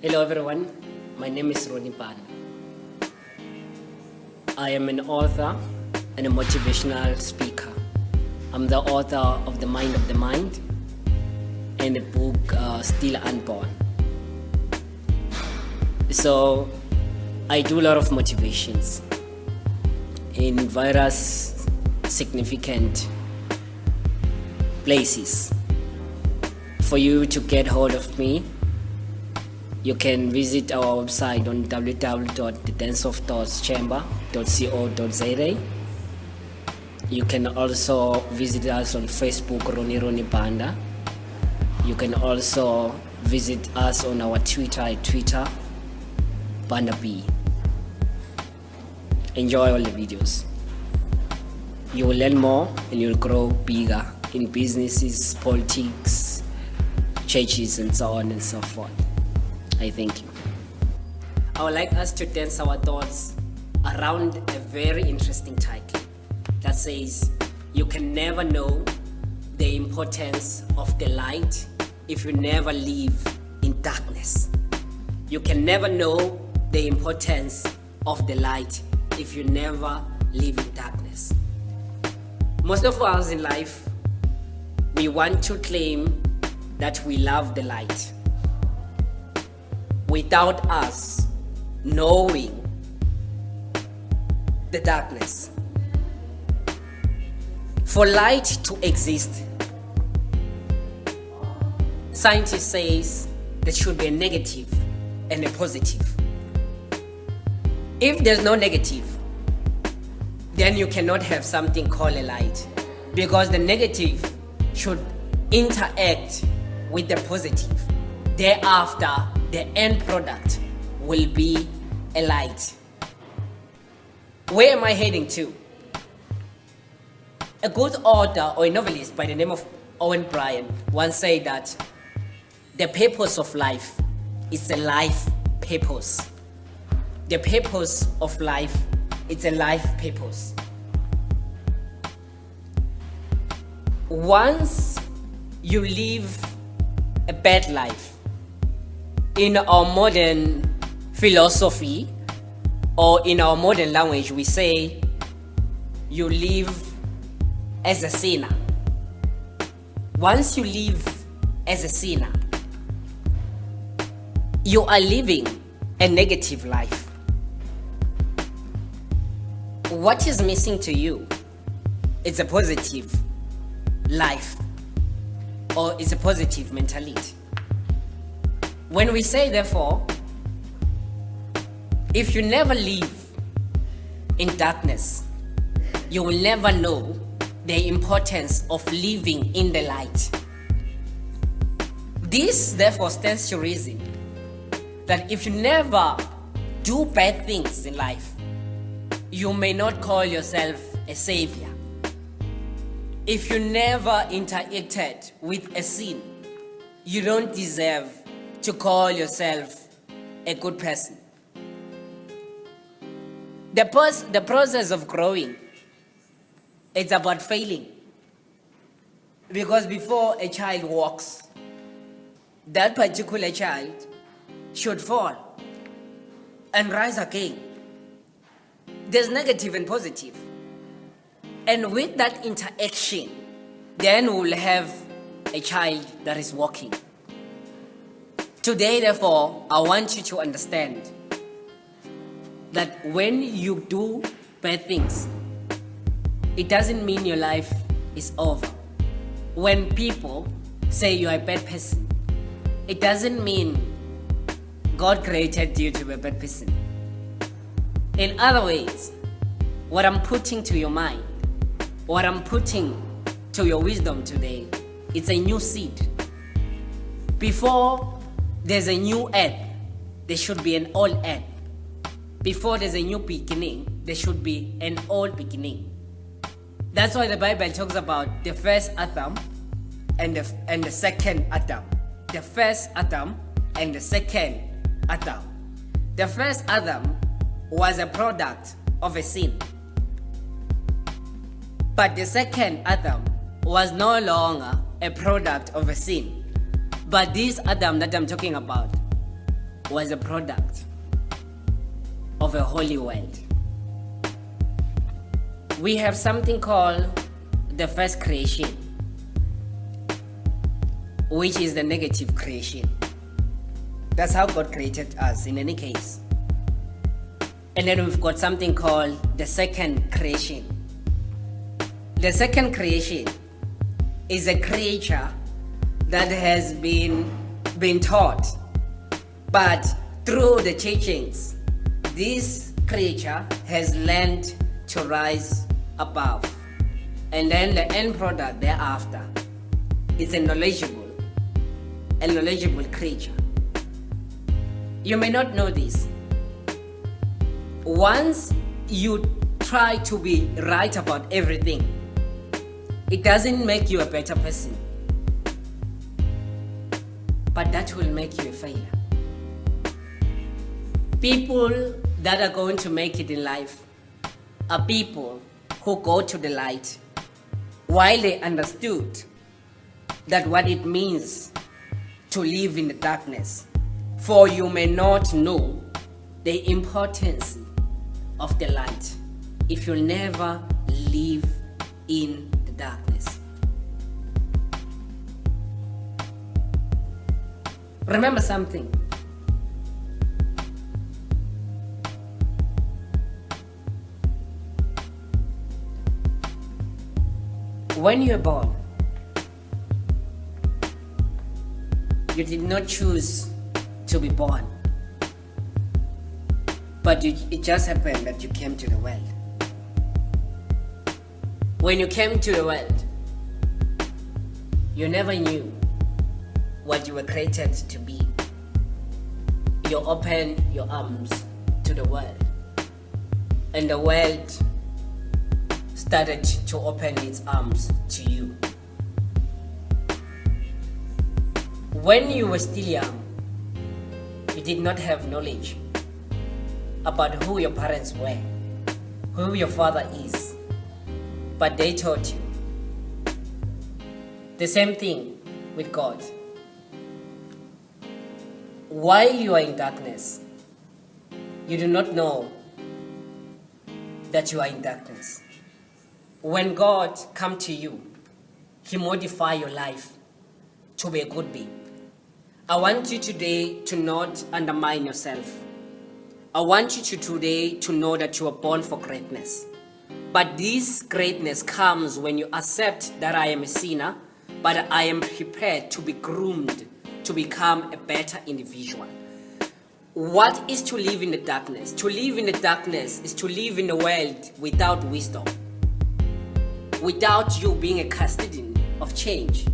Hello everyone, my name is Ronny. I am an author and a motivational speaker. I'm the author of The Mind of the Mind and the book Still Unborn. So I do a lot of motivations in various significant places. For you to get hold of me, you can visit our website on www.thedanceofthoughtschamber.co.za. You can also visit us on Facebook, Ronny Banda. You can also visit us on our Twitter at Twitter, Banda B. Enjoy all the videos. You will learn more and you'll grow bigger in businesses, politics, churches, and so on and so forth. I thank you. I would like us to dance our thoughts around a very interesting title that says, you can never know the importance of the light if you never live in darkness. You can never know the importance of the light if you never live in darkness. Most of us in life, we want to claim that we love the light without us knowing the darkness. For light to exist, scientists say there should be a negative and a positive. If there's no negative, then you cannot have something called a light, because the negative should interact with the positive. Thereafter, the end product will be a light. Where am I heading to? A good author or a novelist by the name of Owen Bryan once said that the purpose of life is a life purpose. The purpose of life is a life purpose. Once you live a bad life, in our modern philosophy or in our modern language, we say you live as a sinner. Once you live as a sinner, you are living a negative life. What is missing to you? It's a positive life, or it's a positive mentality. When we say, therefore, if you never live in darkness, you will never know the importance of living in the light. This, therefore, stands to reason that if you never do bad things in life, you may not call yourself a savior. If you never interacted with a sin, you don't deserve to call yourself a good person. The process of growing, it's about failing. Because before a child walks, that particular child should fall and rise again. There's negative and positive. And with that interaction, then we'll have a child that is walking. Today, therefore, I want you to understand that when you do bad things, it doesn't mean your life is over. When people say you are a bad person, it doesn't mean God created you to be a bad person. In other words, what I'm putting to your mind, what I'm putting to your wisdom today, it's a new seed. Before there's a new earth, there should be an old earth. Before there's a new beginning, there should be an old beginning. That's why the Bible talks about the first Adam and the second Adam. The first Adam and the second Adam. The first Adam was a product of a sin. But the second Adam was no longer a product of a sin. But this Adam that I'm talking about was a product of a holy world. We have something called the first creation, which is the negative creation. That's how God created us in any case. And then we've got something called the second creation. The second creation is a creature that has been taught, but through the teachings, this creature has learned to rise above. And then the end product thereafter is a knowledgeable creature. You may not know this. Once you try to be right about everything, it doesn't make you a better person, but that will make you a failure. People that are going to make it in life are people who go to the light while they understood that what it means to live in the darkness. For you may not know the importance of the light if you never live in the darkness. Remember something. When you were born, you did not choose to be born, but it just happened that you came to the world. When you came to the world, you never knew what you were created to be. You opened your arms to the world, and the world started to open its arms to you. When you were still young, you did not have knowledge about who your parents were, who your father is, but they taught you. The same thing with God. While you are in darkness, you do not know that you are in darkness. When God comes to you, He modifies your life to be a good being. I want you today to not undermine yourself. I want you today to know that you are born for greatness. But this greatness comes when you accept that I am a sinner, but I am prepared to be groomed to become a better individual. What is to live in the darkness? To live in the darkness is to live in a world without wisdom, without you being a custodian of change,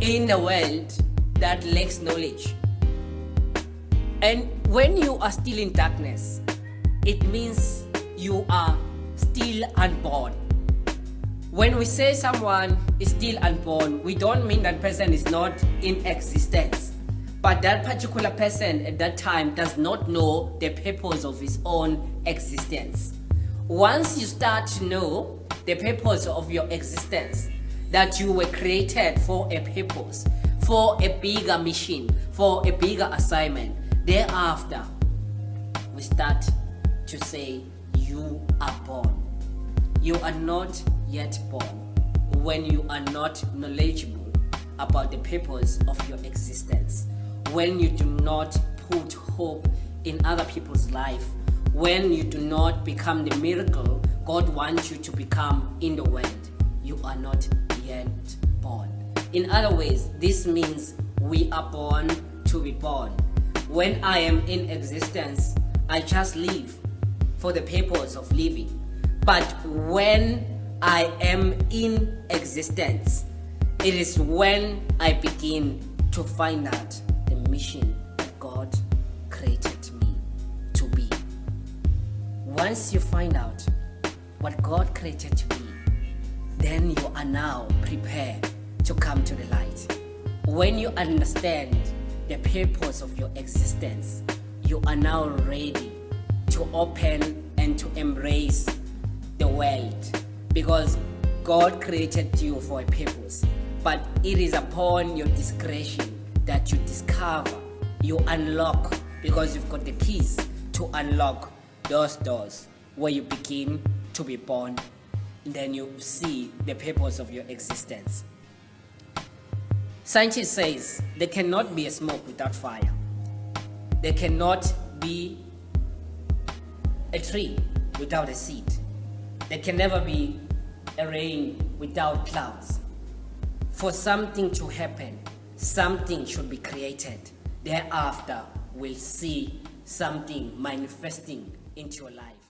in a world that lacks knowledge. And when you are still in darkness, it means you are still unborn. When we say someone is still unborn, we don't mean that person is not in existence, but that particular person at that time does not know the purpose of his own existence. Once you start to know the purpose of your existence, that you were created for a purpose, for a bigger mission, for a bigger assignment, thereafter we start to say you are born. You are not yet born when you are not knowledgeable about the purpose of your existence, when you do not put hope in other people's life, when you do not become the miracle God wants you to become in the world. You are not yet born. In other ways, this means we are born to be born. When I am in existence, I just live for the purpose of living. But when I am in existence, it is when I begin to find out the mission that God created me to be. Once you find out what God created to be, then you are now prepared to come to the light. When you understand the purpose of your existence, you are now ready to open and to embrace the world, because God created you for a purpose, but it is upon your discretion that you discover, you unlock because you've got the keys to unlock those doors where you begin to be born, then you see the purpose of your existence. Scientists says there cannot be a smoke without fire. There cannot be a tree without a seed. There can never be a rain without clouds. For something to happen, something should be created. Thereafter, we'll see something manifesting into your life.